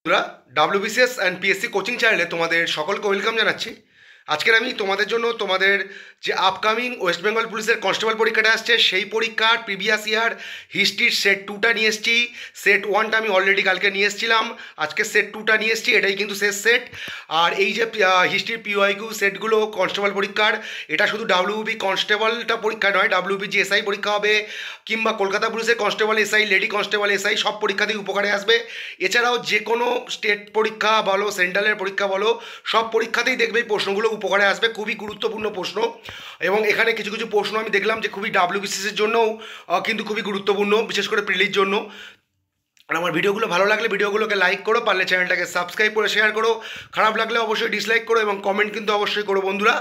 বন্ধুরা, WBCS and PSC coaching চ্যানেলে তোমাদের সকলকে ওয়েলকাম জানাচ্ছি। আজকের আমি তোমাদের জন্য তোমাদের যে আপকামিং ওয়েস্ট বেঙ্গল পুলিশের কনস্টেবল পরীক্ষাটা আসছে সেই পরীক্ষার প্রিভিয়াস ইয়ার হিস্ট্রির সেট 2টা নিয়ে এসেছি। সেট 1টা আমি অলরেডি কালকে নিয়ে এসেছিলাম, আজকে সেট 2টা নিয়ে এসেছি, এটাই কিন্তু শেষ সেট। আর এই যে হিস্ট্রির পিওয়াইকিউ সেটগুলো কনস্টেবল পরীক্ষার, এটা শুধু ডাব্লিউবি কনস্টেবলটা পরীক্ষা নয়, ডাব্লিউবি যে এসআই পরীক্ষা হবে কিংবা কলকাতা পুলিশের constable SI, lady constable SI সব পরীক্ষাতেই উপকারে আসবে। এছাড়াও যে কোনো স্টেট পরীক্ষা বলো, সেন্ট্রালের পরীক্ষা বলো, সব পরীক্ষাতেই দেখবে এই প্রশ্নগুলো উপকারে আসবে। খুবই গুরুত্বপূর্ণ প্রশ্ন, এবং এখানে কিছু কিছু প্রশ্ন আমি দেখলাম যে খুবই ডাব্লিউবিসিএসের জন্যও কিন্তু খুবই গুরুত্বপূর্ণ, বিশেষ করে প্রিলির জন্য। আর আমার ভিডিওগুলো ভালো লাগলে ভিডিওগুলোকে লাইক করো, পারলে চ্যানেলটাকে সাবস্ক্রাইব করে শেয়ার করো, খারাপ লাগলে অবশ্যই ডিসলাইক করো, এবং কমেন্ট কিন্তু অবশ্যই করো বন্ধুরা।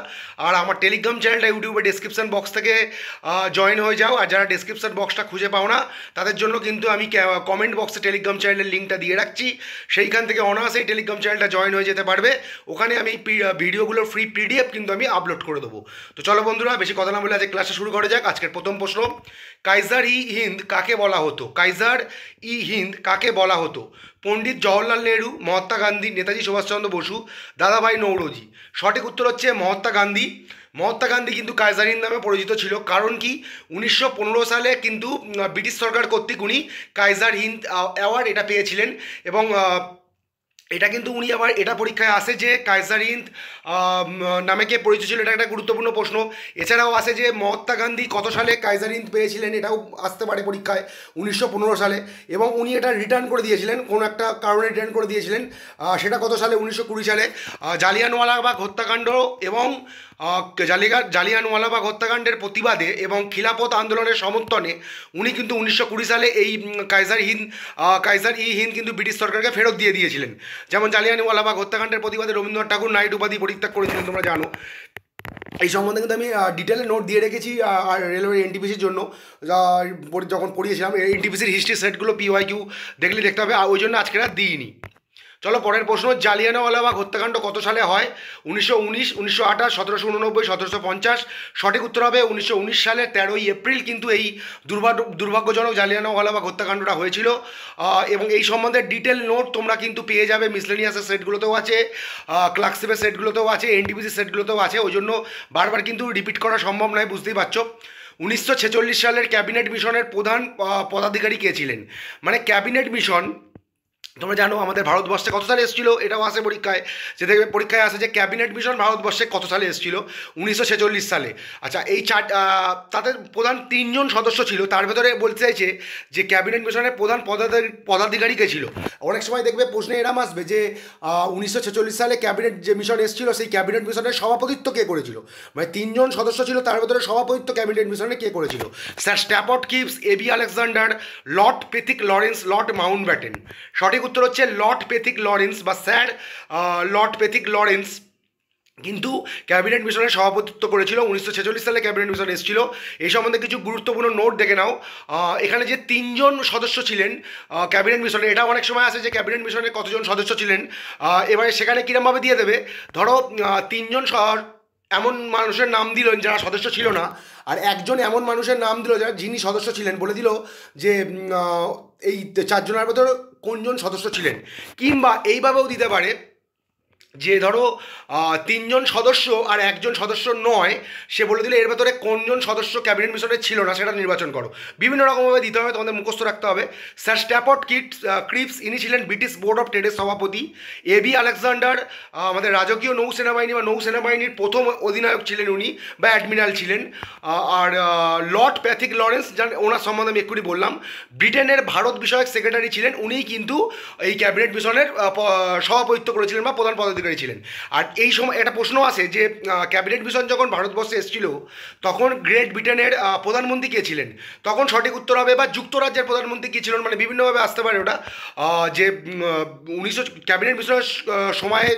আর আমার টেলিগ্রাম চ্যানেলটা ইউটিউবে ডেসক্রিপশন বক্স থেকে জয়েন হয়ে যাও। আর যারা ডেসক্রিপশন বক্সটা খুঁজে পাও না তাদের জন্য কিন্তু আমি কমেন্ট বক্সে টেলিগ্রাম চ্যানেলের লিঙ্কটা দিয়ে রাখছি, সেইখান থেকে অনায়াসে এই টেলিগ্রাম চ্যানেলটা জয়েন হয়ে যেতে পারবে। ওখানে আমি ভিডিওগুলোর ফ্রি পিডিএফ কিন্তু আমি আপলোড করে দেবো। তো চলো বন্ধুরা, বেশি কথা না বলে আজকে ক্লাসটা শুরু করা যাক। আজকের প্রথম প্রশ্ন, কাইজার ই হিন্দ কাকে বলা হতো? কাইজার ই হিন্দ কাকে বলা হতো? পণ্ডিত জওহরলাল নেহরু, মহাত্মা গান্ধী, নেতাজি সুভাষচন্দ্র বসু, দাদাভাই নৌরোজি। সঠিক উত্তর হচ্ছে মহাত্মা গান্ধী। মহাত্মা গান্ধী কিন্তু কাইজার হিন্দ নামে পরিচিত ছিল, কারণ কি 1915 সালে কিন্তু ব্রিটিশ সরকার কর্তৃক উনি কাইজার হিন্দ অ্যাওয়ার্ড এটা পেয়েছিলেন। এবং এটা কিন্তু উনি আবার এটা পরীক্ষায় আসে যে কাইজার হিন্দ নামে কে পরিচিত ছিল, এটা একটা গুরুত্বপূর্ণ প্রশ্ন। এছাড়াও আসে যে মহাত্মা গান্ধী কত সালে কাইজার হিন্দ পেয়েছিলেন, এটাও আসতে পারে পরীক্ষায় 1915 সালে। এবং উনি এটা রিটার্ন করে দিয়েছিলেন, কোনো একটা কারণে রিটার্ন করে দিয়েছিলেন, সেটা কত সালে? 1920 সালে। জালিয়ানওয়ালাবাগ হত্যাকাণ্ড এবং জালিয়ানওয়ালাবাগ হত্যাকাণ্ডের প্রতিবাদে এবং খিলাফত আন্দোলনের সমর্থনে উনি কিন্তু 1920 সালে এই কাইজার ই হিন্দ কিন্তু ব্রিটিশ সরকারকে ফেরত দিয়ে দিয়েছিলেন। যেমন জালিয়ানওয়ালাবাগ হত্যাকাণ্ডের প্রতিবাদে রবীন্দ্রনাথ ঠাকুর নাইট উপাধি পরিত্যাগ করেছিলেন, তোমরা জানো। এই সম্বন্ধে কিন্তু আমি ডিটেলে নোট দিয়ে রেখেছি আর রেলওয়ে এনটিপিসির জন্য যখন পড়িয়েছিলাম। এনটিপিসির হিস্ট্রি সেটগুলো পিওয়াইকিউ দেখলে দেখতে হবে, ওই জন্য আজকে আর দিইনি। চলো পরের প্রশ্ন, জালিয়ানওয়ালাবাগ হত্যাকাণ্ড কত সালে হয়? 1919, 1928, 1789, 1750। সঠিক উত্তর হবে 1919 সালের 13ই এপ্রিল কিন্তু এই দুর্ভাগ্যজনক জালিয়ানওয়ালাবাগ হত্যাকাণ্ডটা হয়েছিল। এবং এই সম্বন্ধে ডিটেল নোট তোমরা কিন্তু পেয়ে যাবে, মিসলেনিয়াসের সেটগুলোতেও আছে, ক্লার্কশিপের সেটগুলোতেও আছে, এনটিপিসি সেটগুলোতেও আছে, ওই জন্য বারবার কিন্তু রিপিট করা সম্ভব নয়, বুঝতেই পারছো। 1946 সালের ক্যাবিনেট মিশনের প্রধান পদাধিকারী কে ছিলেন? মানে ক্যাবিনেট মিশন তোমরা জানো আমাদের ভারতবর্ষে কত সালে এসেছিলো, এটাও আসে পরীক্ষায়, যে দেখবে পরীক্ষায় আসে যে ক্যাবিনেট মিশন ভারতবর্ষে কত সালে এসেছিলো? 1946 সালে। আচ্ছা, এই তাদের প্রধান 3জন সদস্য ছিল, তার ভেতরে বলতে চাইছে যে ক্যাবিনেট মিশনের প্রধান পদাধিকারী কে ছিল। অনেক সময় দেখবে প্রশ্নে এরম আসবে যে 1946 সালে ক্যাবিনেট যে মিশন এসেছিলো সেই ক্যাবিনেট মিশনের সভাপতিত্ব কে করেছিল? মানে 3জন সদস্য ছিল, তার ভেতরে সভাপতিত্ব ক্যাবিনেট মিশনে কে করেছিল? Sir Stafford Cripps, A B Alexander, Lord Pethick Lawrence, Lord Mountbatten. সঠিক উত্তর হচ্ছে লর্ড পেথিক লরেন্স বা স্যার লর্ড পেথিক লরেন্স কিন্তু ক্যাবিনেট মিশনের সভাপতিত্ব করেছিল। 1946 সালে ক্যাবিনেট মিশন এসেছিল। এই সম্বন্ধে কিছু গুরুত্বপূর্ণ নোট দেখে নাও। এখানে যে 3জন সদস্য ছিলেন ক্যাবিনেট মিশনে, এটা অনেক সময় আসে যে ক্যাবিনেট মিশনে কতজন সদস্য ছিলেন, এবারে সেখানে কীরমভাবে দিয়ে দেবে, ধরো 3জন এমন মানুষের নাম দিলেন যারা সদস্য ছিল না, আর একজন এমন মানুষের নাম দিল যারা যিনি সদস্য ছিলেন, বলে দিল যে এই 4জনের ভেতর কোনজন সদস্য ছিলেন। কিংবা এইভাবেও দিতে পারে যে ধরো 3জন সদস্য আর একজন সদস্য নয়, সে বলে দিলে এর ভেতরে কোনজন সদস্য ক্যাবিনেট মিশনে ছিল না সেটা নির্বাচন করো। বিভিন্ন রকমভাবে দিতে হবে, তোমাদের মুখস্থ রাখতে হবে। স্যার স্ট্যাফোর্ড ক্রিপস ইনি ছিলেন ব্রিটিশ বোর্ড অফ ট্রেডের সভাপতি। এবি আলেকজান্ডার আমাদের রাজকীয় নৌসেনাবাহিনী বা নৌসেনাবাহিনীর প্রথম অধিনায়ক ছিলেন উনি, বা অ্যাডমিরাল ছিলেন। আর লর্ড প্যাথিক লরেন্স, ওনার সম্বন্ধে আমি এক্ষুনি বললাম, ব্রিটেনের ভারত বিষয়ক সেক্রেটারি ছিলেন, উনিই কিন্তু এই ক্যাবিনেট মিশনের সভাপতিত্ব করেছিলেন বা প্রধান পদাধিকারী ছিলেন। আর এই সময় একটা প্রশ্ন আসে যে ক্যাবিনেট মিশন যখন ভারতবর্ষে এসেছিল তখন গ্রেট ব্রিটেনের প্রধানমন্ত্রী কে ছিলেন? তখন সঠিক উত্তর হবে, বা যুক্তরাজ্যের প্রধানমন্ত্রী কে ছিলেন, মানে বিভিন্নভাবে আসতে পারে ওটা। যে ক্যাবিনেট মিশনের সময়ে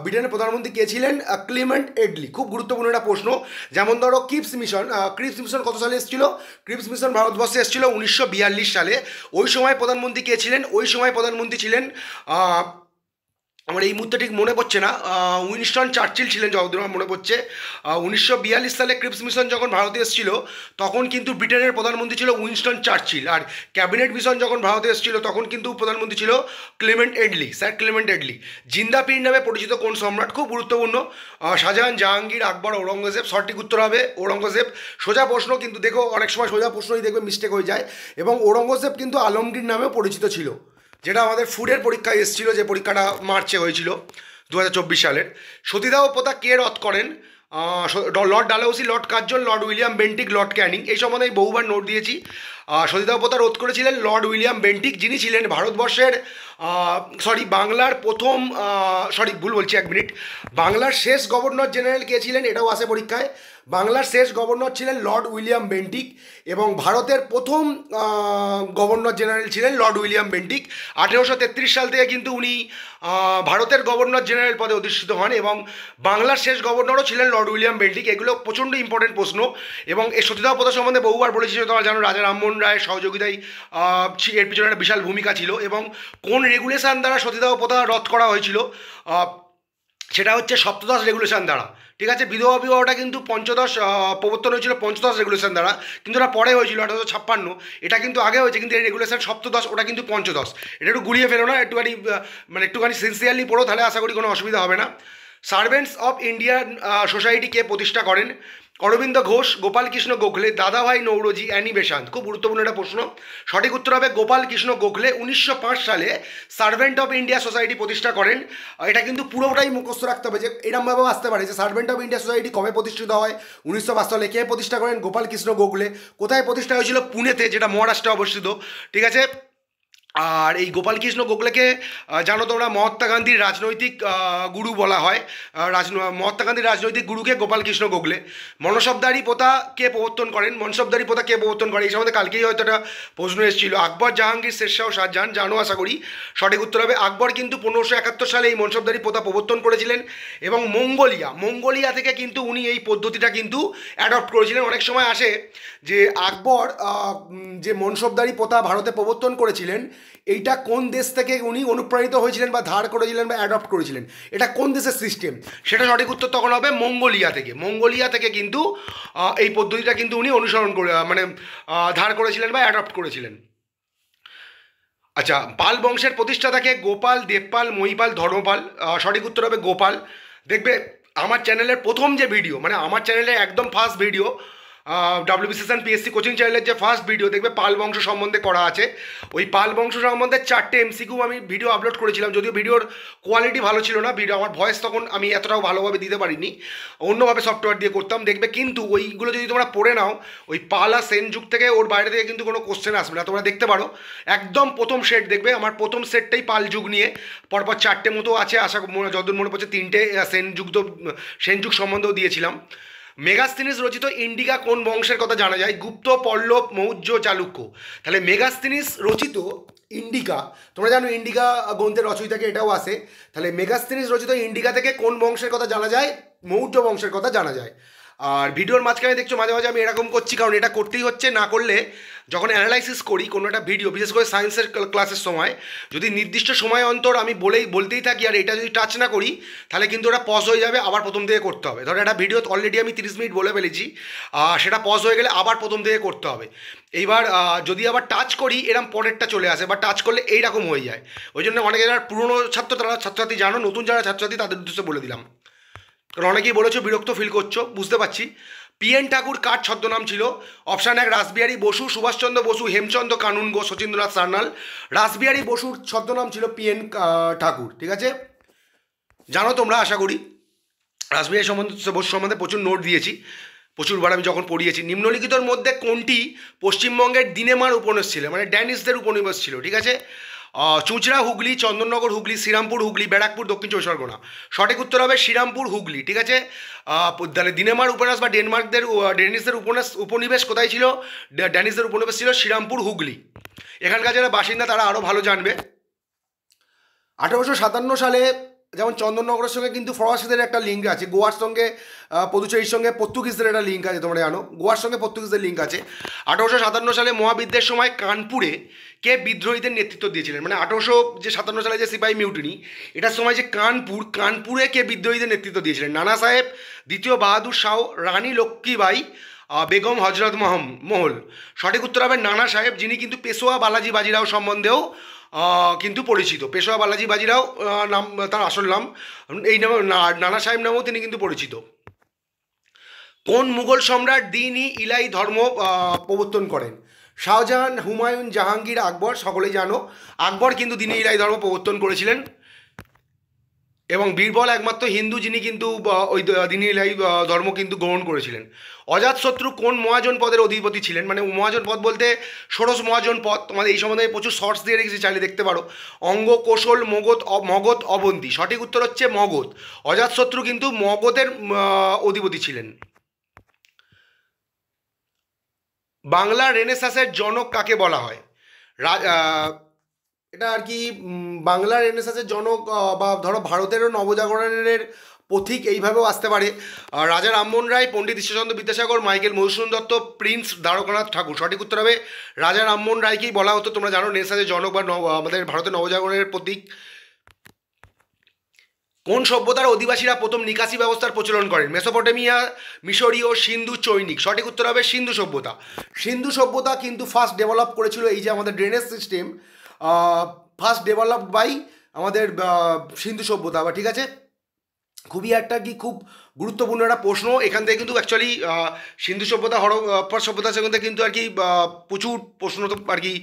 ব্রিটেনের প্রধানমন্ত্রী কে ছিলেন? Clement Attlee. খুব গুরুত্বপূর্ণ একটা প্রশ্ন। যেমন ধরো ক্রিপস মিশন কত সালে এসেছিল? ক্রিপস মিশন ভারতবর্ষে এসেছিল 1942 সালে। ওই সময় প্রধানমন্ত্রী কে ছিলেন? ওই সময় প্রধানমন্ত্রী ছিলেন আমার এই মুহূর্তে ঠিক মনে পড়ছে না, উইনস্টন চার্চিল ছিলেন যতদূর আমার মনে পড়ছে। 1942 সালে ক্রিপস মিশন যখন ভারতে এসেছিল তখন কিন্তু ব্রিটেনের প্রধানমন্ত্রী ছিল উইনস্টন চার্চিল, আর ক্যাবিনেট মিশন যখন ভারতে এসেছিল তখন কিন্তু প্রধানমন্ত্রী ছিল Clement Attlee, sir Clement Attlee. জিন্দা পীর নামে পরিচিত কোন সম্রাট, খুব গুরুত্বপূর্ণ, শাহজাহান, জাহাঙ্গীর, আকবর, ঔরঙ্গজেব। সঠিক উত্তর হবে ঔরঙ্গজেব। সোজা প্রশ্ন কিন্তু দেখো, অনেক সময় সোজা প্রশ্নই দেখবে মিস্টেক হয়ে যায়। এবং ঔরঙ্গজেব কিন্তু আলমগীর নামেও পরিচিত ছিল, যেটা আমাদের ফুডের পরীক্ষায় এসেছিল, যে পরীক্ষাটা মার্চে হয়েছিল 2024 সালের। সতীদাহ প্রথা কে রদ করেন? Lord Dalhousie, Lord Curzon, Lord William Bentinck, Lord Canning. এই সম্বন্ধে আমি বহুবার নোট দিয়েছি। সতীদাহ প্রথা রোধ করেছিলেন লর্ড উইলিয়াম বেন্টিক, যিনি ছিলেন ভারতবর্ষের বাংলার প্রথম, ভুল বলছি, এক মিনিট, বাংলার শেষ গভর্নর জেনারেল কে ছিলেন এটাও আসে পরীক্ষায়। বাংলার শেষ গভর্নর ছিলেন লর্ড উইলিয়াম বেন্টিক, এবং ভারতের প্রথম গভর্নর জেনারেল ছিলেন লর্ড উইলিয়াম বেন্টিক। 1833 সাল থেকে কিন্তু উনি ভারতের গভর্নর জেনারেল পদে অধিষ্ঠিত হন, এবং বাংলার শেষ গভর্নরও ছিলেন লর্ড উইলিয়াম বেন্টিক। এগুলো প্রচণ্ড ইম্পর্টেন্ট প্রশ্ন, এবং এই সতীদাহ প্রথা সম্বন্ধে বহুবার বলেছি, তোমরা জানো রাজা রামমোহন রায়ের সহযোগিতায় এর পিছনে একটা বিশাল ভূমিকা ছিল। এবং কোন রেগুলেশন দ্বারা সতীদাহ প্রথা রদ করা হয়েছিল? সেটা হচ্ছে সপ্তদশ রেগুলেশন দ্বারা। ঠিক আছে, বিধবা বিবাহটা কিন্তু পঞ্চদশ প্রবর্তন হয়েছিল পঞ্চদশ রেগুলেশন দ্বারা, কিন্তু ওটা পরে হয়েছিল 1856। এটা কিন্তু আগে হয়েছে, কিন্তু এই রেগুলেশন সপ্তদশ, ওটা কিন্তু পঞ্চদশ। এটা একটু গুলিয়ে ফেলো না, একটুখানি একটুখানি সিনসিয়ারলি পড়ো, তাহলে আশা করি কোনো অসুবিধা হবে না। সার্ভেন্টস অফ ইন্ডিয়ান সোসাইটি কে প্রতিষ্ঠা করেন? অরবিন্দ ঘোষ, গোপাল কৃষ্ণ গোখলে, দাদাভাই নৌরোজি, অ্যানি বেসান্ত। খুব গুরুত্বপূর্ণ একটা প্রশ্ন। সঠিক উত্তর হবে গোপাল কৃষ্ণ গোখলে 1905 সালে সার্ভেন্ট অফ ইন্ডিয়া সোসাইটি প্রতিষ্ঠা করেন। এটা কিন্তু পুরোটাই মুখস্থ রাখতে হবে, যে এরমভাবেও আসতে পারে যে সার্ভেন্ট অফ ইন্ডিয়া সোসাইটি কবে প্রতিষ্ঠিত হয়? 1905 সালে। কে প্রতিষ্ঠা করেন? গোপাল কৃষ্ণ গোখলে। কোথায় প্রতিষ্ঠা হয়েছিল? পুনেতে, যেটা মহারাষ্ট্রে অবস্থিত। ঠিক আছে, আর এই গোপালকৃষ্ণ গোখলেকে জানো তোমরা মহাত্মা গান্ধীর রাজনৈতিক গুরু বলা হয়। মহাত্মা গান্ধীর রাজনৈতিক গুরুকে গোপালকৃষ্ণ গোখলে। মনসবদারি প্রথা কে প্রবর্তন করেন? মনসবদারি প্রথা কে প্রবর্তন করে? এই সম্বন্ধে কালকেই হয়তো একটা প্রশ্ন এসেছিল। আকবর, জাহাঙ্গীর, শেরশাহ, শাহজাহান। জানো আশা করি। সঠিক উত্তর হবে আকবর কিন্তু 1571 সালে এই মনসবদারি প্রথা প্রবর্তন করেছিলেন, এবং মঙ্গোলিয়া থেকে কিন্তু উনি এই পদ্ধতিটা কিন্তু অ্যাডপ্ট করেছিলেন। অনেক সময় আসে যে আকবর যে মনসবদারি প্রথা ভারতে প্রবর্তন করেছিলেন, এইটা কোন দেশ থেকে উনি অনুপ্রাণিত হয়েছিলেন বা ধার করেছিলেন বা অ্যাডপ্ট করেছিলেন, এটা কোন দেশের সিস্টেম, সেটা সঠিক উত্তর তখন হবে মঙ্গোলিয়া থেকে কিন্তু এই পদ্ধতিটা কিন্তু উনি অনুসরণ করে ধার করেছিলেন বা অ্যাডপ্ট করেছিলেন। আচ্ছা, পাল বংশের প্রতিষ্ঠাতাকে? গোপাল, দেবপাল, মহিপাল, ধর্মপাল। সঠিক উত্তর হবে গোপাল। দেখবে আমার চ্যানেলের প্রথম যে ভিডিও, আমার চ্যানেলে একদম first video, WBCS PSC coaching চ্যানেলের যে ফার্স্ট ভিডিও দেখবে পাল বংশ সম্বন্ধে করা আছে। ওই পাল বংশ সম্বন্ধে 4টে MCQ আমি ভিডিও আপলোড করেছিলাম, যদিও ভিডিওর কোয়ালিটি ভালো ছিল না, আমার ভয়েস তখন আমি এতটাও ভালোভাবে দিতে পারিনি, অন্যভাবে সফটওয়্যার দিয়ে করতাম। দেখবে কিন্তু ওইগুলো যদি তোমরা পড়ে নাও, ওই পাল আর সেন যুগ থেকে ওর বাইরে থেকে কিন্তু কোনো কোশ্চেন আসবে না, তোমরা দেখতে পারো। একদম প্রথম সেট দেখবে, আমার প্রথম সেটটাই পাল যুগ নিয়ে, পরপর 4টে মতো আছে, যতদূর মনে পড়ছে 3টে সেন যুগ সম্বন্ধেও দিয়েছিলাম। মেগাস্তিনিস রচিত ইন্ডিকা কোন বংশের কথা জানা যায়? গুপ্ত, পল্লব, মৌর্য, চালুক্য। তাহলে মেগাস্তিনিস রচিত ইন্ডিকা, তোমরা জানো ইন্ডিকা গ্রন্থের রচয়িতাকে এটাও আসে। তাহলে মেগাস্তিনিস রচিত ইন্ডিকা থেকে কোন বংশের কথা জানা যায়? মৌর্য বংশের কথা জানা যায়। আর ভিডিওর মাঝখানে দেখছো মাঝে মাঝে আমি এরকম করছি, কারণ এটা করতেই হচ্ছে, না করলে যখন অ্যানালাইসিস করি কোনো একটা ভিডিও, বিশেষ করে সায়েন্সের ক্লাসের সময়, যদি নির্দিষ্ট সময় অন্তর আমি বলতেই থাকি আর এটা যদি টাচ না করি, তাহলে কিন্তু ওটা পজ হয়ে যাবে, আবার প্রথম থেকে করতে হবে। ধরো একটা ভিডিও অলরেডি আমি 30 মিনিট বলে ফেলেছি, সেটা পজ হয়ে গেলে আবার প্রথম থেকে করতে হবে। এইবার যদি আবার টাচ করি, এরকম পরেরটা চলে আসে, বা টাচ করলে এইরকম হয়ে যায়। ওই জন্য অনেকে যারা পুরনো ছাত্রছাত্রী জানো, নতুন যারা ছাত্রছাত্রী তাদের উদ্দেশ্যে বলে দিলাম, কারণ অনেকেই বলেছো বিরক্ত ফিল করছো, বুঝতে পারছি। PN ঠাকুর কার ছদ্মনাম ছিল? অপশান 1 রাসবিহারী বসু, সুভাষচন্দ্র বসু, হেমচন্দ্র কানুনগো, শচীন্দ্রনাথ সান্যাল। রাসবিহারী বসুর ছদ্মনাম ছিল PN ঠাকুর। ঠিক আছে, জানো তোমরা আশা করি। রাসবিহারী বসু সম্বন্ধে প্রচুর নোট দিয়েছি, প্রচুরবার আমি যখন পড়িয়েছি। নিম্নলিখিতর মধ্যে কোনটি পশ্চিমবঙ্গের দিনেমার উপনিবেশ ছিল, ড্যানিশদের উপনিবেশ ছিল? ঠিক আছে, চুঁচড়া হুগলি, চন্দননগর হুগলি, শ্রীরামপুর হুগলি, ব্যারাকপুর, দক্ষিণ চব্বিশ পরগনা। সঠিক উত্তর হবে শ্রীরামপুর হুগলি। ঠিক আছে, তাহলে দিনেমার উপন্যাস বা ডেনিশদের উপনিবেশ কোথায় ছিল? ড্যানিশদের উপনিবেশ ছিল শ্রীরামপুর হুগলি। এখানকার যারা বাসিন্দা তারা আরও ভালো জানবে। 1857 সালে যেমন চন্দননগরের সঙ্গে কিন্তু ফরাসিদের একটা লিঙ্ক আছে, গোয়ার সঙ্গে পদুচেরির সঙ্গে পর্তুগিজদের একটা লিঙ্ক আছে, তোমরা জানো গোয়ার সঙ্গে পর্তুগিজদের লিঙ্ক আছে। 1857 সালে মহাবিদ্যের সময় কানপুরে কে বিদ্রোহীদের নেতৃত্ব দিয়েছিলেন, মানে 1857 সালে যে সিপাহী মিউটিনি, এটার সময় যে কানপুরে কে বিদ্রোহীদের নেতৃত্ব দিয়েছিলেন? নানা সাহেব, দ্বিতীয় বাহাদুর শাহ, রানী লক্ষ্মীবাই, বেগম হজরত মহল। সঠিক উত্তর হবে নানা সাহেব, যিনি কিন্তু পেশোয়া বালাজি বাজিরাও সম্বন্ধেও কিন্তু পরিচিত। পেশোয়া বালাজি বাজিরাও নাম তার আসল নাম, এই নামে নানা সাহেব নামেও তিনি কিন্তু পরিচিত। কোন মুঘল সম্রাট দ্বীন-ই ইলাহি ধর্ম প্রবর্তন করেন? শাহজাহান, হুমায়ুন, জাহাঙ্গীর, আকবর। সকলেই জানো আকবর কিন্তু দ্বীন-ই ইলাহি ধর্ম প্রবর্তন করেছিলেন, এবং বীরবল একমাত্র হিন্দু যিনি কিন্তু ওই দ্বীন-ই ইলাহি ধর্ম কিন্তু গ্রহণ করেছিলেন। অজাতশত্রু কোন মহাজন পদের অধিপতি ছিলেন? মানে মহাজন পদ বলতে ষোড়শ মহাজন পদ, তোমাদের এই সম্বন্ধে প্রচুর শর্টস দিয়ে রেখেছি, চাইলে দেখতে পারো। অঙ্গ, কৌশল, মগধ, অবন্তী। সঠিক উত্তর হচ্ছে মগধ। অজাতশত্রু কিন্তু মগধের অধিপতি ছিলেন। বাংলা রেনেসাঁসের জনক কাকে বলা হয়? এটা আর কি বাংলা রেনেসাঁসের জনক বা ধরো ভারতেরও নবজাগরণের পথিক এইভাবেও আসতে পারে। রাজা রামমোহন রায়, পণ্ডিত ঈশ্বরচন্দ্র বিদ্যাসাগর, মাইকেল মধুসূদন দত্ত, প্রিন্স দ্বারকানাথ ঠাকুর। সঠিক উত্তর হবে রাজা রামমোহন রায়কেই বলা হতো, তোমরা জানো, রেনেসাঁসের জনক বা আমাদের ভারতের নবজাগরণের প্রতীক। কোন সভ্যতার অধিবাসীরা প্রথম নিকাশি ব্যবস্থার প্রচলন করেন? মেসোপটেমিয়া, মিশরীয়, সিন্ধু, চৈনিক। সঠিক উত্তর হবে সিন্ধু সভ্যতা। সিন্ধু সভ্যতা কিন্তু ফার্স্ট ডেভেলপ করেছিল এই যে আমাদের drainage system, first developed by আমাদের সিন্ধু সভ্যতা। বা ঠিক আছে, খুবই একটা কি খুব গুরুত্বপূর্ণ একটা প্রশ্ন। এখান থেকে কিন্তু অ্যাকচুয়ালি সিন্ধু সভ্যতা, হরপ্পা সভ্যতার সঙ্গে কিন্তু আর কি প্রচুর প্রশ্ন তো আর কি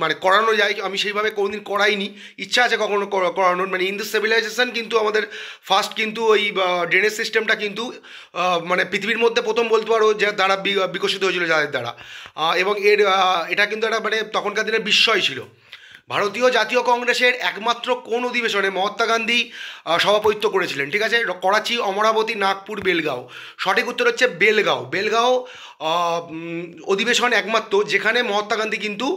মানে করানো যায়। আমি সেইভাবে কোনোদিন করাইনি, ইচ্ছা আছে কখনো করানোর। মানে ইন্দু সিভিলাইজেশন কিন্তু আমাদের ফার্স্ট কিন্তু ওই ড্রেনেজ সিস্টেমটা কিন্তু মানে পৃথিবীর মধ্যে প্রথম বলতে পারো যে দ্বারা বিকশিত হয়েছিল, যাদের দ্বারা। এবং এটা কিন্তু একটা মানে তখনকার দিনের বিস্ময় ছিল। ভারতীয় জাতীয় কংগ্রেসের একমাত্র কোন অধিবেশনে মহাত্মা গান্ধী সভাপতিত্ব করেছিলেন? ঠিক আছে, করাচি, অমরাবতী, নাগপুর, বেলগাঁও। সঠিক উত্তর হচ্ছে বেলগাঁও অধিবেশন একমাত্র যেখানে মহাত্মা গান্ধী কিন্তু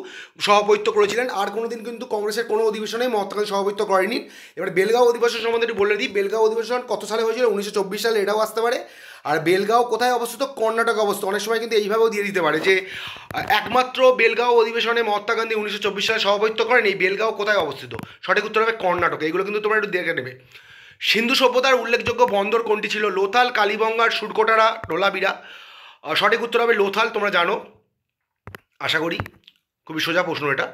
সভাপতিত্ব করেছিলেন। আর কোনো দিন কিন্তু কংগ্রেসের কোনো অধিবেশনে মহাত্মা গান্ধী সভাপতিত্ব করেনি। এবার বেলগাঁও অধিবেশন সম্বন্ধে একটু বলে দিই। বেলগাঁও অধিবেশন কত সালে হয়েছিল? 1924 সালে, এটাও আসতে পারে। আর বেলগাঁও কোথায় অবস্থিত? কর্ণাটকে অবস্থিত। অনেক সময় কিন্তু এইভাবেও দিয়ে দিতে পারে যে একমাত্র বেলগাঁও অধিবেশনে মহাত্মা গান্ধী 1924 সালে সভাপতিত্ব করেন। এই বেলগাঁও কোথায় অবস্থিত? সঠিক উত্তর হবে কর্ণাটকে। এগুলো কিন্তু তোমরা একটু দেখে নেবে। সিন্ধু সভ্যতার উল্লেখযোগ্য বন্দর কোনটি ছিল? লোথাল, কালীবঙ্গার, সুরকোটারা, ঢোলাবিরা। সঠিক উত্তর হবে লোথাল, তোমরা জানো আশা করি, খুবই সোজা প্রশ্ন এটা।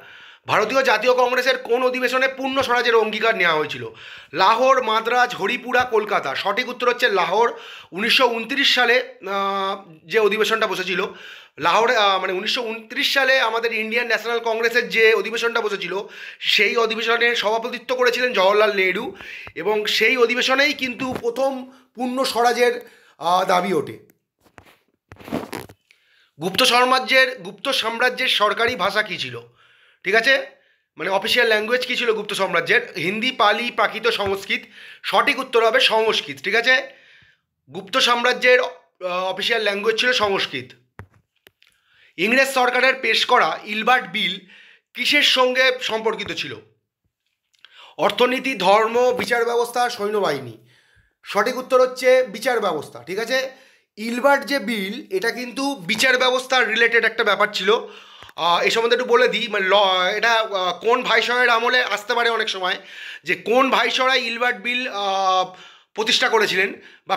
ভারতীয় জাতীয় কংগ্রেসের কোন অধিবেশনে পূর্ণ স্বরাজের অঙ্গীকার নেওয়া হয়েছিল? লাহোর, মাদ্রাজ, হরিপুরা, কলকাতা। সঠিক উত্তর হচ্ছে লাহোর। 1929 সালে যে অধিবেশনটা বসেছিল লাহোর, মানে 1929 সালে আমাদের ইন্ডিয়ান ন্যাশনাল কংগ্রেসের যে অধিবেশনটা বসেছিল সেই অধিবেশনে সভাপতিত্ব করেছিলেন জওহরলাল নেহরু, এবং সেই অধিবেশনেই কিন্তু প্রথম পূর্ণ স্বরাজের দাবি ওঠে। গুপ্ত সাম্রাজ্যের সরকারি ভাষা কী ছিল? ঠিক আছে, মানে অফিসিয়াল ল্যাঙ্গুয়েজ কী ছিল গুপ্ত সাম্রাজ্যের? হিন্দি, পালি, প্রাকৃত, সংস্কৃত। সঠিক উত্তর হবে সংস্কৃত। ঠিক আছে, গুপ্ত সাম্রাজ্যের অফিসিয়াল ল্যাঙ্গুয়েজ ছিল সংস্কৃত। ইংরেজ সরকারের পেশ করা ইলবার্ট বিল কিসের সঙ্গে সম্পর্কিত ছিল? অর্থনীতি, ধর্ম, বিচার ব্যবস্থা, সৈন্যবাহিনী। সঠিক উত্তর হচ্ছে বিচার ব্যবস্থা। ঠিক আছে, ইলবার্ট যে বিল এটা কিন্তু বিচার ব্যবস্থা রিলেটেড একটা ব্যাপার ছিল। এই সম্বন্ধে একটু বলে দিই, মানে এটা কোন ভাইসরয়ের আমলে আসতে পারে অনেক সময়, যে কোন ভাইসরয় ইলবার্ট বিল প্রতিষ্ঠা করেছিলেন বা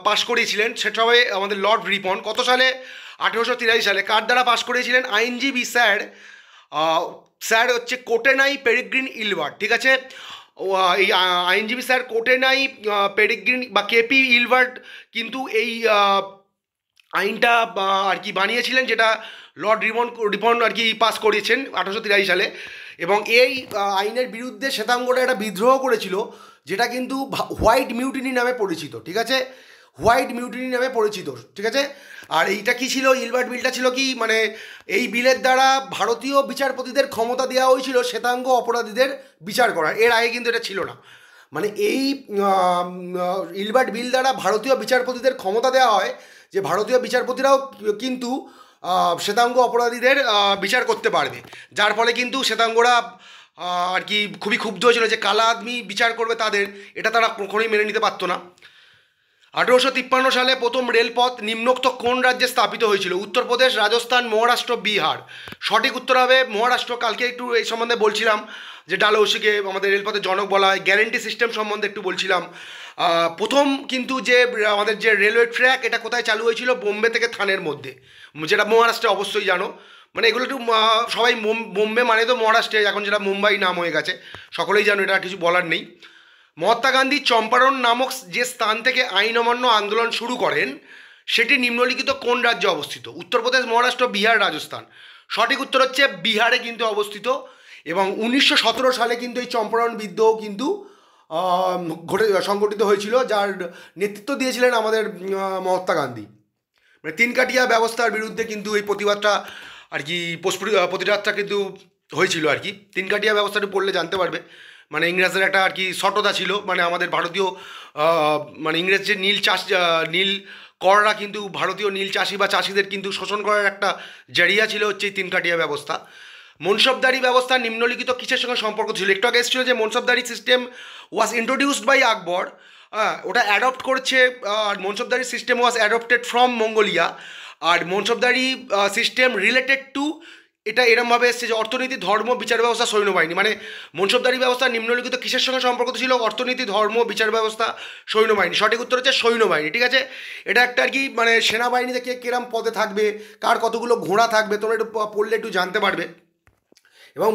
পাশ করিয়েছিলেন, সেটা হবে আমাদের লর্ড রিপন। কত সালে? 1883 সালে। কার দ্বারা পাশ করিয়েছিলেন? আইনজীবী স্যার হচ্ছে কোটেনাই পেরিগ্রিন ইলবার্ট। ঠিক আছে, এই আইনজীবী স্যার কোটেনাই পেরিগ্রিন বা কেপি ইলবার্ট কিন্তু এই আইনটা আর কি বানিয়েছিলেন, যেটা লর্ড রিপন আর কি পাস করিয়েছেন 1883 সালে। এবং এই আইনের বিরুদ্ধে শ্বেতাঙ্গরা একটা বিদ্রোহ করেছিল, যেটা কিন্তু হোয়াইট মিউটিনি নামে পরিচিত। ঠিক আছে, হোয়াইট মিউটিনি নামে পরিচিত। ঠিক আছে, আর এইটা কি ছিল? ইলবার্ট বিলটা ছিল কি, মানে এই বিলের দ্বারা ভারতীয় বিচারপতিদের ক্ষমতা দেওয়া হয়েছিল শ্বেতাঙ্গ অপরাধীদের বিচার করার। এর আগে কিন্তু এটা ছিল না। মানে এই ইলবার্ট বিল দ্বারা ভারতীয় বিচারপতিদের ক্ষমতা দেওয়া হয় যে ভারতীয় বিচারপতিরাও কিন্তু শ্বেতাঙ্গ অপরাধীদের বিচার করতে পারবে, যার ফলে কিন্তু শ্বেতাঙ্গরা আর কি খুবই ক্ষুব্ধ হয়েছিল যে কালা আদমি বিচার করবে তাদের, এটা তারা কখনোই মেনে নিতে পারতো না। 1853 সালে প্রথম রেলপথ নিম্নোক্ত কোন রাজ্যে স্থাপিত হয়েছিল? উত্তরপ্রদেশ, রাজস্থান, মহারাষ্ট্র, বিহার। সঠিক উত্তর হবে মহারাষ্ট্র। কালকে একটু এই সম্বন্ধে বলছিলাম যে ডালহৌসিকে আমাদের রেলপথের জনক বলা হয়। গ্যারেন্টি সিস্টেম সম্বন্ধে একটু বলছিলাম। প্রথম কিন্তু যে আমাদের যে রেলওয়ে ট্র্যাক, এটা কোথায় চালু হয়েছিল? বোম্বে থেকে থানের মধ্যে, যেটা মহারাষ্ট্রে অবশ্যই জানো। মানে এগুলো একটু সবাই বোম্বে মানে তো মহারাষ্ট্রে, এখন যেটা মুম্বাই নাম হয়ে গেছে, সকলেই জানো, এটা কিছু বলার নেই। মহাত্মা গান্ধী চম্পারণ নামক যে স্থান থেকে আইন অমান্য আন্দোলন শুরু করেন সেটি নিম্নলিখিত কোন রাজ্যে অবস্থিত? উত্তরপ্রদেশ, মহারাষ্ট্র, বিহার, রাজস্থান। সঠিক উত্তর হচ্ছে বিহারে কিন্তু অবস্থিত। এবং 1917 সালে কিন্তু এই চম্পারণ বিদ্রোহ কিন্তু সংগঠিত হয়েছিল, যার নেতৃত্ব দিয়েছিলেন আমাদের মহাত্মা গান্ধী। মানে তিনকাঠিয়া ব্যবস্থার বিরুদ্ধে কিন্তু এই প্রতিবাদটা আর কি প্রতিবাদটা কিন্তু হয়েছিল আর কি। তিনকাঠিয়া ব্যবস্থাটা পড়লে জানতে পারবে। মানে ইংরেজদের একটা আর কি সটতা ছিল, মানে আমাদের ভারতীয় মানে ইংরেজ যে নীল কররা কিন্তু ভারতীয় নীল চাষি বা চাষিদের কিন্তু শোষণ করার একটা জারিয়া ছিল হচ্ছে এই তিনকাঠিয়া ব্যবস্থা। মনসবদারি ব্যবস্থা নিম্নলিখিত কিসের সঙ্গে সম্পর্ক ছিল? একটু আগে এসেছিল যে mansabdari system was introduced by Akbar. ওটা অ্যাডপ্ট করছে, আর mansabdari system was adopted from Mongolia. আর মনসবদারি সিস্টেম রিলেটেড টু, এটা এরমভাবে এসছে যে অর্থনীতি, ধর্ম, বিচার ব্যবস্থা, সৈন্যবাহিনী। মানে মনসবদারি ব্যবস্থা নিম্নলিখিত কিসের সঙ্গে সম্পর্ক ছিল? অর্থনীতি, ধর্ম, বিচার ব্যবস্থা, সৈন্যবাহিনী। সঠিক উত্তর হচ্ছে সৈন্যবাহিনী। ঠিক আছে, এটা একটা আর কি মানে সেনাবাহিনীতে কে কিরম পদে থাকবে, কার কতগুলো ঘোড়া থাকবে, তোমরা একটু পড়লে একটু জানতে পারবে। এবং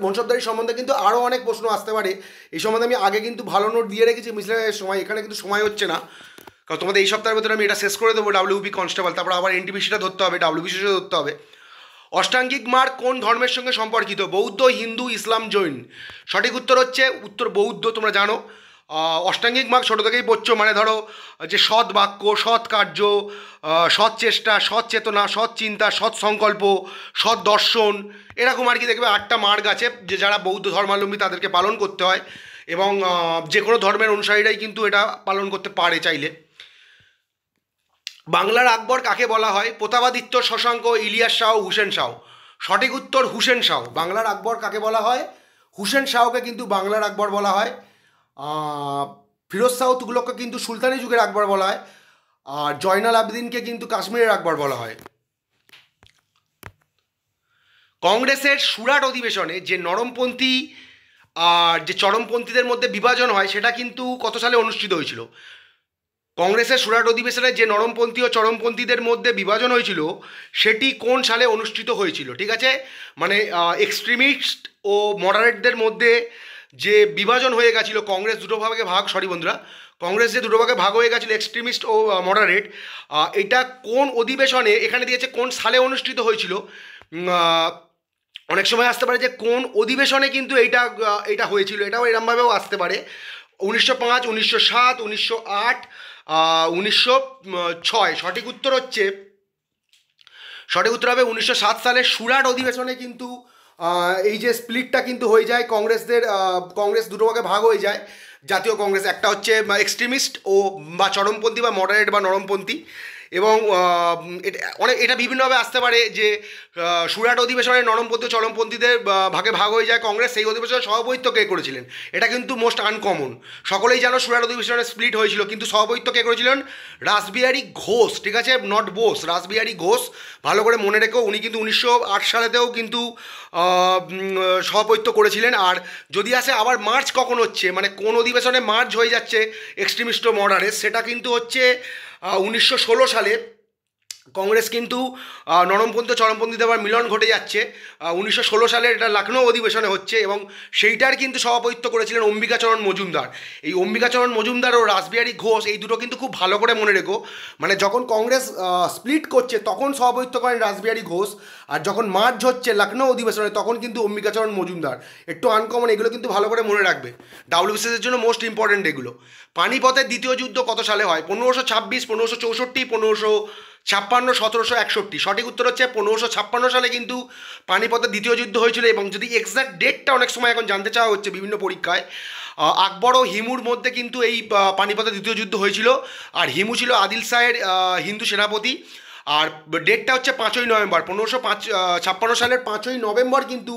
মনসবদারি সম্বন্ধে কিন্তু আরও অনেক প্রশ্ন আসতে পারে। এই সম্বন্ধে আমি আগে কিন্তু ভালো নোট দিয়ে রেখেছি মিসলের সময়, এখানে কিন্তু সময় হচ্ছে না, কারণ তোমাদের এই সপ্তাহের ভেতরে আমি এটা শেষ করে দেবো। ডাব্লিউবি কনস্টেবল, তারপর আবার এনটিপিসিটা ধরতে হবে, ডাব্লিউবিসিটা ধরতে হবে। অষ্টাঙ্গিক মার্গ কোন ধর্মের সঙ্গে সম্পর্কিত? বৌদ্ধ, হিন্দু, ইসলাম, জৈন। সঠিক উত্তর হচ্ছে উত্তর বৌদ্ধ। তোমরা জানো অষ্টাঙ্গিক মার্গ ছোটো থেকেই পড়ছো, মানে ধরো যে সৎ বাক্য, সৎ কার্য, সৎ চেষ্টা, সৎ চেতনা, সৎ চিন্তা, সৎ সংকল্প, সৎ দর্শন, এরকম আর কি দেখবে 8টা মার্গ আছে যে যারা বৌদ্ধ ধর্মাবলম্বী তাদেরকে পালন করতে হয়। এবং যে কোনো ধর্মের অনুসারীরাই কিন্তু এটা পালন করতে পারে চাইলে। বাংলার আকবর কাকে বলা হয়? প্রতাপাদিত্য, শশাঙ্ক, ইলিয়াস শাহ, হুসেন শাহ। সঠিক উত্তর হুসেন শাহ। বাংলার আকবর কাকে বলা হয়? হুসেন শাহকে কিন্তু বাংলার আকবর বলা হয়। ফিরোজ শাহ তুগলককে কিন্তু সুলতানি যুগের আকবর বলা হয়। আর জয়নাল আবেদিনকে কিন্তু কাশ্মীরের আকবর বলা হয়। কংগ্রেসের সুরাট অধিবেশনে যে নরমপন্থী আর যে চরমপন্থীদের মধ্যে বিভাজন হয় সেটা কিন্তু কত সালে অনুষ্ঠিত হয়েছিল? কংগ্রেসের সুরাট অধিবেশনে যে নরমপন্থী ও চরমপন্থীদের মধ্যে বিভাজন হয়েছিল সেটি কোন সালে অনুষ্ঠিত হয়েছিল? ঠিক আছে, মানে এক্সট্রিমিস্ট ও মডারেটদের মধ্যে যে বিভাজন হয়ে গেছিলো, কংগ্রেস দুটো ভাগে ভাগ, সরি বন্ধুরা, কংগ্রেস যে দুটো ভাগে ভাগ হয়ে গেছিলো এক্সট্রিমিস্ট ও মডারেট, এটা কোন অধিবেশনে, এখানে দিয়েছে কোন সালে অনুষ্ঠিত হয়েছিল। অনেক সময় আসতে পারে যে কোন অধিবেশনে কিন্তু এইটা হয়েছিল, এটাও এরমভাবেও আসতে পারে। 1905, 1907, 1908, 1906। সঠিক উত্তর হবে 1907 সালে সুরাট অধিবেশনে কিন্তু এই যে স্প্লিটটা কিন্তু হয়ে যায়, কংগ্রেস দুটো ভাগে ভাগ হয়ে যায়। জাতীয় কংগ্রেস, একটা হচ্ছে এক্সট্রিমিস্ট ও বা চরমপন্থী বা মডারেট বা নরমপন্থী। এবং এটা বিভিন্নভাবে আসতে পারে যে সুরাট অধিবেশনে নরমপন্থী চরমপন্থীদের ভাগে ভাগ হয়ে যায় কংগ্রেস, সেই অধিবেশনে সভাপতিত্ব কে করেছিলেন? এটা কিন্তু মোস্ট আনকমন। সকলেই জানো সুরাট অধিবেশনে স্প্লিট হয়েছিল, কিন্তু সভাপতিত্ব কে করেছিলেন? রাসবিহারী ঘোষ। ঠিক আছে, নট বোস, রাসবিহারী ঘোষ। ভালো করে মনে রেখো, উনি কিন্তু 1908 সালেতেও কিন্তু সভাপতিত্ব করেছিলেন। আর যদি আসে আবার মার্চ কখন হচ্ছে, মানে কোন অধিবেশনে মার্চ হয়ে যাচ্ছে এক্সট্রিমিস্ট ও মডারেট, সেটা কিন্তু হচ্ছে 1916 সালে। কংগ্রেস কিন্তু নরমপন্থী চরমপন্থীদের আবার মিলন ঘটে যাচ্ছে 1916 সালে, এটা লখনৌ অধিবেশনে হচ্ছে। এবং সেইটার কিন্তু সভাপতিত্ব করেছিলেন অম্বিকাচরণ মজুমদার। এই অম্বিকাচরণ মজুমদার ও রাসবিহারী ঘোষ, এই দুটো কিন্তু খুব ভালো করে মনে রেখো। মানে যখন কংগ্রেস স্প্লিট করছে তখন সভাপতিত্ব করেন রাসবিহারী ঘোষ, আর যখন মার্চ হচ্ছে লখনৌ অধিবেশনে তখন কিন্তু অম্বিকাচরণ মজুমদার। একটু আনকমন, এগুলো কিন্তু ভালো করে মনে রাখবে, ডাব্লিউবিসিএসের জন্য মোস্ট ইম্পর্টেন্ট এগুলো। পানিপথের দ্বিতীয় যুদ্ধ কত সালে হয়? 1526, 1564, 1556, 1761। সঠিক উত্তর হচ্ছে 1556 সালে কিন্তু পানিপথের দ্বিতীয় যুদ্ধ হয়েছিল। এবং যদি এক্সাক্ট ডেটটা অনেক সময় এখন জানতে চাওয়া হচ্ছে বিভিন্ন পরীক্ষায়, আকবর ও হিমুর মধ্যে কিন্তু এই পানিপথের দ্বিতীয় যুদ্ধ হয়েছিল। আর হিমু ছিল আদিল শাহের হিন্দু সেনাপতি। আর ডেটটা হচ্ছে 5ই নভেম্বর 1556 সালের 5ই নভেম্বর কিন্তু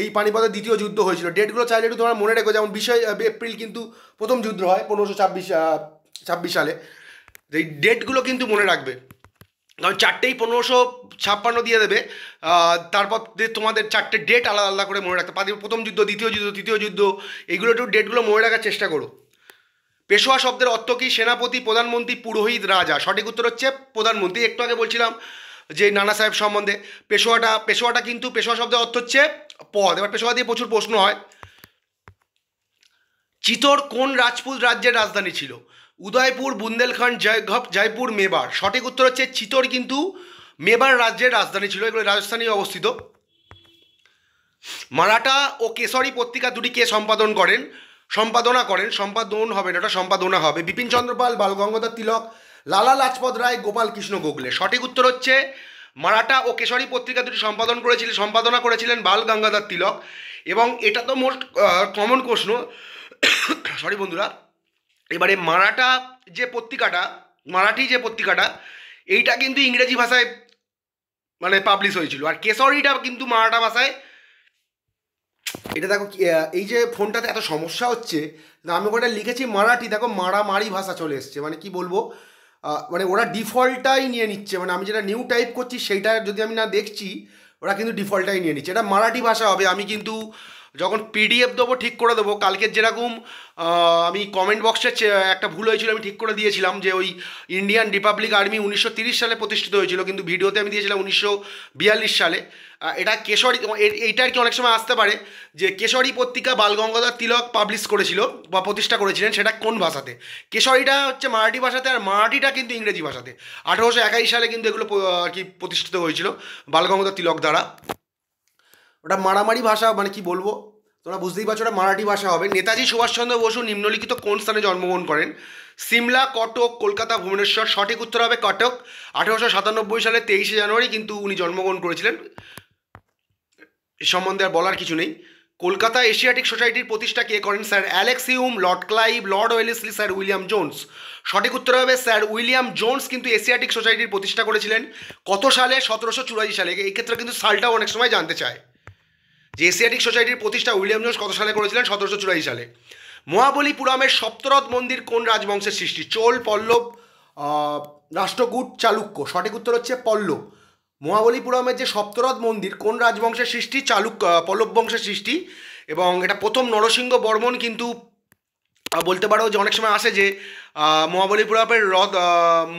এই পানিপথের দ্বিতীয় যুদ্ধ হয়েছিল। ডেটগুলো চাইলে একটু তোমরা মনে রেখো, যেমন 20 এপ্রিল কিন্তু প্রথম যুদ্ধ হয় 1526 সালে। এই ডেটগুলো কিন্তু মনে রাখবে, কারণ চারটেই 1556 দিয়ে দেবে, তারপর তোমাদের চারটে ডেট আলাদা আলাদা করে মনে রাখতে পারবে। প্রথম যুদ্ধ, দ্বিতীয় যুদ্ধ, তৃতীয় যুদ্ধ, এইগুলো একটু ডেটগুলো মনে রাখার চেষ্টা করো। পেশোয়া শব্দের অর্থ কি? সেনাপতি, প্রধানমন্ত্রী, পুরোহিত, রাজা। সঠিক উত্তর হচ্ছে প্রধানমন্ত্রী। একটু আগে বলছিলাম যে নানা সাহেব সম্বন্ধে। পেশোয়াটা কিন্তু পেশোয়া শব্দের অর্থ হচ্ছে পদ। এবার পেশোয়া দিয়ে প্রচুর প্রশ্ন হয়। চিতোর কোন রাজপুত রাজ্যের রাজধানী ছিল? উদয়পুর, বুন্দেলখণ্ড, জয়পুর, মেবার। সঠিক উত্তর হচ্ছে চিতোর কিন্তু মেবার রাজ্যের রাজধানী ছিল, এগুলো রাজস্থানে অবস্থিত। মারাঠা ও কেশরী পত্রিকা দুটি কে সম্পাদনা করেন? সম্পাদন হবে না, ওটা সম্পাদনা হবে। বিপিনচন্দ্র পাল, বাল গঙ্গাধর তিলক, লালা লাজপত রায়, গোপাল কৃষ্ণ গোখলে। সঠিক উত্তর হচ্ছে মারাঠা ও কেশরী পত্রিকা দুটি সম্পাদনা করেছিলেন বাল গঙ্গাধর তিলক। এবং এটা তো মোস্ট কমন প্রশ্ন, সরি বন্ধুরা। এবারে মারাঠি যে পত্রিকাটা এইটা কিন্তু ইংরেজি ভাষায় মানে পাবলিশ হয়েছিল, আর কেশরীটা কিন্তু মারাঠা ভাষায়। এটা দেখো, এই যে ফোনটাতে এত সমস্যা হচ্ছে, আমি ওটা লিখেছি মারাঠি, দেখো মারামারি ভাষা চলে এসছে। মানে কি বলবো, মানে ওরা ডিফল্টটাই নিয়ে নিচ্ছে, মানে আমি যেটা নিউ টাইপ করছি সেইটা যদি আমি না দেখছি, ওরা কিন্তু ডিফল্টটাই নিয়ে নিচ্ছে। এটা মারাঠি ভাষা হবে। আমি কিন্তু যখন পিডিএফ দেবো ঠিক করে দেবো। কালকের যেরকম আমি কমেন্ট বক্সে একটা ভুল হয়েছিল, আমি ঠিক করে দিয়েছিলাম যে ওই ইন্ডিয়ান রিপাবলিক আর্মি 1930 সালে প্রতিষ্ঠিত হয়েছিল, কিন্তু ভিডিওতে আমি দিয়েছিলাম 1942 সালে। এটা কেশরী, এইটা আর কি অনেক সময় আসতে পারে যে কেশরী পত্রিকা বাল গঙ্গাধর তিলক পাবলিশ করেছিল বা প্রতিষ্ঠা করেছিলেন, সেটা কোন ভাষাতে? কেশরীটা হচ্ছে মারাঠি ভাষাতে, আর মারাঠিটা কিন্তু ইংরেজি ভাষাতে। 1821 সালে কিন্তু এগুলো আর কি প্রতিষ্ঠিত হয়েছিল বাল গঙ্গাধর তিলক দ্বারা। ওটা মারামারি ভাষা, মানে কি বলবো, তোমরা বুঝতেই পারছো, ওটা মারাঠি ভাষা হবে। নেতাজি সুভাষচন্দ্র বসু নিম্নলিখিত কোন স্থানে জন্মগ্রহণ করেন? সিমলা, কটক, কলকাতা, ভুবনেশ্বর। সঠিক উত্তর হবে কটক। 1897 সালে 23 জানুয়ারি কিন্তু উনি জন্মগ্রহণ করেছিলেন। এ সম্বন্ধে আর বলার কিছু নেই। কলকাতা এশিয়াটিক সোসাইটির প্রতিষ্ঠা কে করেন? Sir Alex Hume, Lord Clive, Lord Wellesley, sir William Jones. সঠিক উত্তর হবে স্যার উইলিয়াম জোন্স কিন্তু এশিয়াটিক সোসাইটির প্রতিষ্ঠা করেছিলেন। কত সালে? 1784 সালে। এই ক্ষেত্রে কিন্তু সালটাও অনেক সময় জানতে চায় যে এশিয়াটিক সোসাইটির প্রতিষ্ঠা উইলিয়াম জোন্স কত সালে করেছিলেন? 1784 সালে। মহাবলীপুরমের সপ্তরথ মন্দির কোন রাজবংশের সৃষ্টি? চোল, পল্লব, রাষ্ট্রকূট, চালুক্য। সঠিক উত্তর হচ্ছে পল্লব। মহাবলীপুরমের যে সপ্তরথ মন্দির কোন রাজবংশের সৃষ্টি? পল্লব বংশের সৃষ্টি। এবং এটা প্রথম নরসিংহ বর্মন কিন্তু বলতে পারো যে অনেক সময় আসে যে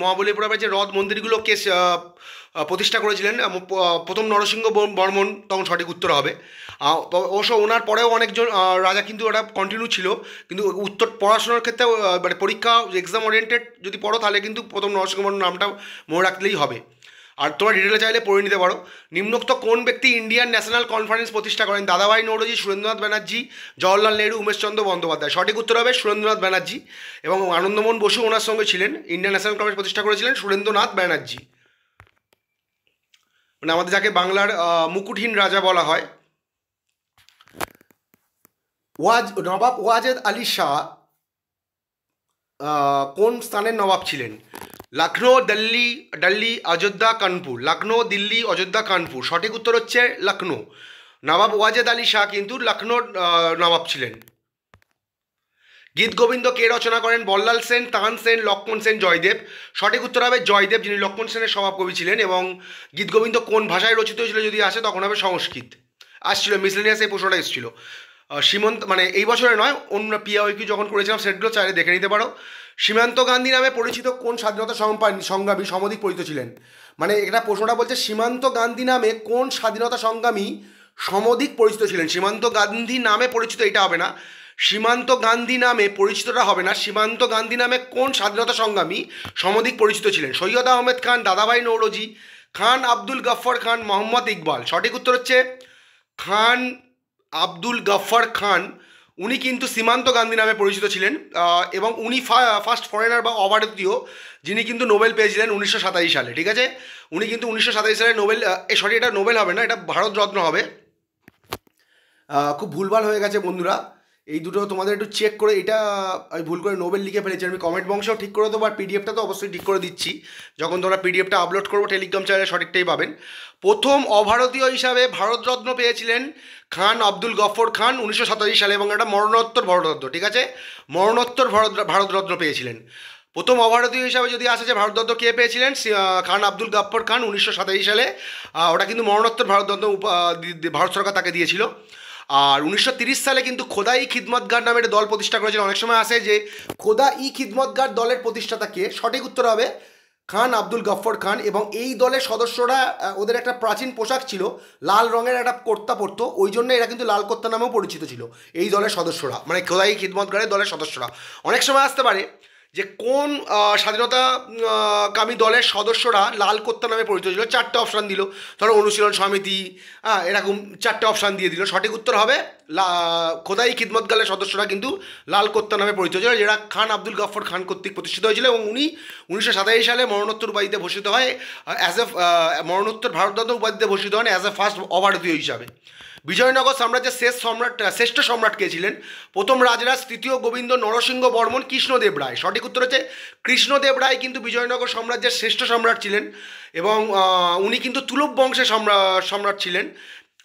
মহাবলীপুরমের যে হ্রদ মন্দিরগুলোকে প্রতিষ্ঠা করেছিলেন প্রথম নরসিংহ বর্মন, তখন সঠিক উত্তর হবে। অবশ্য ওনার পরেও অনেকজন রাজা কিন্তু ওটা কন্টিনিউ ছিল, কিন্তু উত্তর পড়াশোনার ক্ষেত্রে মানে পরীক্ষা এক্সাম ওরিয়েন্টেড যদি পড়ো তাহলে কিন্তু প্রথম নরসিংহ বর্মন নামটা মনে রাখলেই হবে। আর তোমরা ডিটেলে চাইলে পড়ে নিতে পারো। নিম্নোক্ত কোন ব্যক্তি ইন্ডিয়ান ন্যাশনাল কনফারেন্স প্রতিষ্ঠা করেন? দাদাভাই নৌরোজি, সুরেন্দ্রনাথ ব্যানার্জি, জওহরলাল নেহরু, উমেশচন্দ্র বন্দ্যোপাধ্যায়। সঠিক উত্তর হবে সুরেন্দ্রনাথ ব্যানার্জি। এবং আনন্দমোহন বসু ওনার সঙ্গে ছিলেন। ইন্ডিয়ান ন্যাশনাল কনফারেন্স প্রতিষ্ঠা করেছিলেন সুরেন্দ্রনাথ ব্যানার্জি, মানে আমাদের যাকে বাংলার মুকুটহীন রাজা বলা হয়। নবাব ওয়াজেদ আলী শাহ কোন স্থানের নবাব ছিলেন? লখনৌ, দিল্লি, অযোধ্যা, কানপুর। লখনৌ, দিল্লি, অযোধ্যা, কানপুর। সঠিক উত্তর হচ্ছে লখনৌ। নবাব ওয়াজেদ আলী শাহ কিন্তু লখনৌর নবাব ছিলেন। গীতগোবিন্দ কে রচনা করেন? বল্লাল সেন, তান সেন, লক্ষ্মণ সেন, জয়দেব। সঠিক উত্তর হবে জয়দেব, যিনি লক্ষ্মণ সেনের স্বভাবকবি ছিলেন। এবং গীতগোবিন্দ কোন ভাষায় রচিত হয়েছিল যদি আসে তখন হবে সংস্কৃত। আসছিল মিসলেনিয়াস, এই প্রশ্নটা এসেছিল। সীমন্ত, মানে এই বছরে নয়, অন্য পিআইকিউ যখন করেছিলাম সেটগুলো চাইলে দেখে নিতে পারো। সীমান্ত গান্ধী নামে পরিচিত কোন স্বাধীনতা সংগ্রামী সমধিক পরিচিত ছিলেন? মানে এটা প্রশ্নটা বলছে সীমান্ত গান্ধী নামে কোন স্বাধীনতা সংগ্রামী সমধিক পরিচিত ছিলেন। সীমান্ত গান্ধী নামে পরিচিত এটা হবে না, সীমান্ত গান্ধী নামে পরিচিতটা হবে না। সীমান্ত গান্ধী নামে কোন স্বাধীনতা সংগ্রামী সমধিক পরিচিত ছিলেন? সৈয়দ আহমেদ খান, দাদাভাই নৌরোজি, খান আব্দুল গফ্ফর খান, মোহাম্মদ ইকবাল। সঠিক উত্তর হচ্ছে খান আব্দুল গফ্ফর খান। উনি কিন্তু সীমান্ত গান্ধী নামে পরিচিত ছিলেন। এবং উনি ফার্স্ট ফরেনার বা অভারতীয় যিনি কিন্তু নোবেল পেয়েছিলেন 1927 সালে। ঠিক আছে, উনি কিন্তু 1927 সালে নোবেল, সরি এটা নোবেল হবে না, এটা ভারতরত্ন হবে। খুব ভুলভাল হয়ে গেছে বন্ধুরা। এই দুটো তোমাদের একটু চেক করে, এটা আমি ভুল করে নোবেল লিখে ফেলেছি, আমি কমেন্ট বক্সেও ঠিক করে দেবো, আর পিডিএফটা তো অবশ্যই ঠিক করে দিচ্ছি, যখন তোমরা পিডিএফটা আপলোড করবো টেলিগ্রাম চ্যানেলে সঠিকটাই পাবেন। প্রথম অভারতীয় হিসাবে ভারতরত্ন পেয়েছিলেন খান আব্দুল গফর খান 1987 সালে, এবং একটা মরণোত্তর ভারতরত্ন, ঠিক আছে, মরণোত্তর ভারতরত্ন পেয়েছিলেন। প্রথম অভারতীয় হিসাবে যদি আসে যে ভারতরত্ন কে পেয়েছিলেন, খান আব্দুল গফর খান 1987 সালে, ওটা কিন্তু মরণোত্তর ভারতরত্ন ভারত সরকার তাকে দিয়েছিল। আর 1930 সালে কিন্তু খোদা ই খিদমতগার নামে একটা দল প্রতিষ্ঠা করেছিল। অনেক সময় আসে যে খোদা ই খিদমতগার দলের প্রতিষ্ঠাতা কে, সঠিক উত্তর হবে খান আব্দুল গফর খান। এবং এই দলের সদস্যরা ওদের একটা প্রাচীন পোশাক ছিল, লাল রঙের একটা কুর্তা পরতো, ওই জন্য এরা কিন্তু লাল কুর্তা নামেও পরিচিত ছিল এই দলের সদস্যরা, মানে খোদা ই খিদমতগারের দলের সদস্যরা। অনেক সময় আসতে পারে যে কোন স্বাধীনতা কামী দলের সদস্যরা লাল কুর্তা নামে পরিচিত ছিল, 4টে অপশান দিল, ধরো অনুশীলন সমিতি, এরকম 4টে অপশান দিয়ে দিল। সঠিক উত্তর হবে খোদা ই খিদমতগারের সদস্যরা কিন্তু লাল কুর্তা নামে পরিচিত ছিল, যেটা খান আব্দুল গফর খান কর্তৃক প্রতিষ্ঠিত হয়েছিল, এবং উনি 1987 সালে মরণোত্তর উপাধিতে ভূষিত হয়, অ্যাজ এ মরণোত্তর ভারতরত্ন উপাধিতে ভূষিত হন অ্যাজ এ ফার্স্ট অভারতীয় হিসাবে। বিজয়নগর সাম্রাজ্যের শ্রেষ্ঠ সম্রাট কে ছিলেন? প্রথম রাজরাজ তৃতীয় গোবিন্দ নরসিংহ বর্মন কৃষ্ণদেব রায়। সঠিক উত্তর হচ্ছে কৃষ্ণদেব রায় কিন্তু বিজয়নগর সাম্রাজ্যের শ্রেষ্ঠ সম্রাট ছিলেন, এবং উনি কিন্তু তুলুপ বংশের সম্রাট ছিলেন।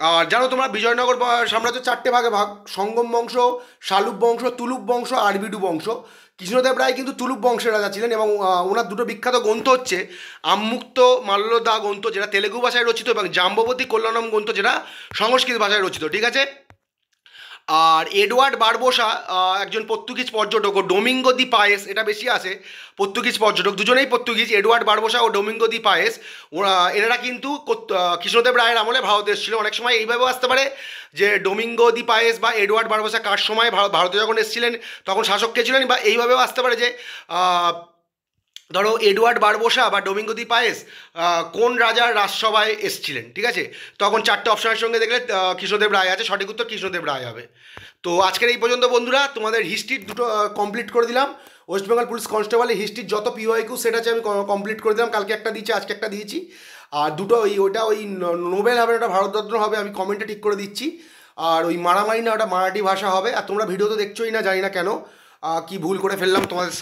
আর জানো তোমরা বিজয়নগর সাম্রাজ্য 4টে ভাগে ভাগ, সঙ্গম বংশ, শালুক বংশ, তুলুপ বংশ, আরবিডু বংশ। কৃষ্ণদেব রায় কিন্তু তুলুপ বংশের রাজা ছিলেন, এবং ওনার দুটো বিখ্যাত গ্রন্থ হচ্ছে আম্মুক্ত মাল্যদা গ্রন্থ, যেটা তেলেগু ভাষায় রচিত, এবং জাম্ববতী কল্যাণম গ্রন্থ, যেটা সংস্কৃত ভাষায় রচিত, ঠিক আছে। আর এডওয়ার্ড বারবোসা একজন পর্তুগিজ পর্যটক, ও ডোমিঙ্গো দি পায়েস, এটা বেশি আসে, পর্তুগিজ পর্যটক, দুজনেই পর্তুগিজ, এডওয়ার্ড বারবোসা ও ডোমিঙ্গো দি পায়েস। এনারা কিন্তু কৃষ্ণদেব রায়ের আমলে ভারতে এসেছিল। অনেক সময় এইভাবেও আসতে পারে যে ডোমিঙ্গো দি পায়েস বা এডওয়ার্ড বারবোসা কার সময় ভারতে যখন এসেছিলেন তখন শাসক কে ছিলেন, বা এইভাবেও আসতে পারে যে ধরো এডওয়ার্ড বারবোসা বা ডোমিঙ্গো দি পায়েস কোন রাজার রাজসভায় এসেছিলেন, ঠিক আছে। তখন 4টে অপশনের সঙ্গে দেখলে কৃষ্ণদেব রায় আছে, সঠিক উত্তর কৃষ্ণদেব রায় হবে। তো আজকের এই পর্যন্ত বন্ধুরা, তোমাদের হিস্ট্রির দুটো কমপ্লিট করে দিলাম। ওয়েস্ট বেঙ্গল পুলিশ কনস্টেবলের হিস্ট্রির যত পিওয়াইকিউ সেট আছে আমি কমপ্লিট করে দিলাম, কালকে একটা দিয়েছি, আজকে একটা দিয়েছি। আর দুটো ওইটা নোবেল হবে, ওটা ভারতরত্ন হবে, আমি কমেন্টে ঠিক করে দিচ্ছি। আর ওই মারামারি না, ওটা মারাঠি ভাষা হবে। আর তোমরা ভিডিও তো দেখছোই না, জানি না কেন কি ভুল করে ফেললাম তোমাদের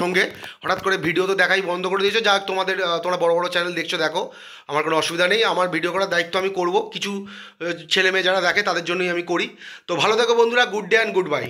সঙ্গে, হঠাৎ করে ভিডিও তো দেখাই বন্ধ করে দিয়েছো। যাক, তোমরা বড় বড় চ্যানেল দেখছো, দেখো, আমার কোনো অসুবিধা নেই, আমার ভিডিও করার দায়িত্ব আমি করব, কিছু ছেলে মেয়ে যারা দেখে তাদের জন্যই আমি করি। তো ভালো থেকো বন্ধুরা, good day and good bye.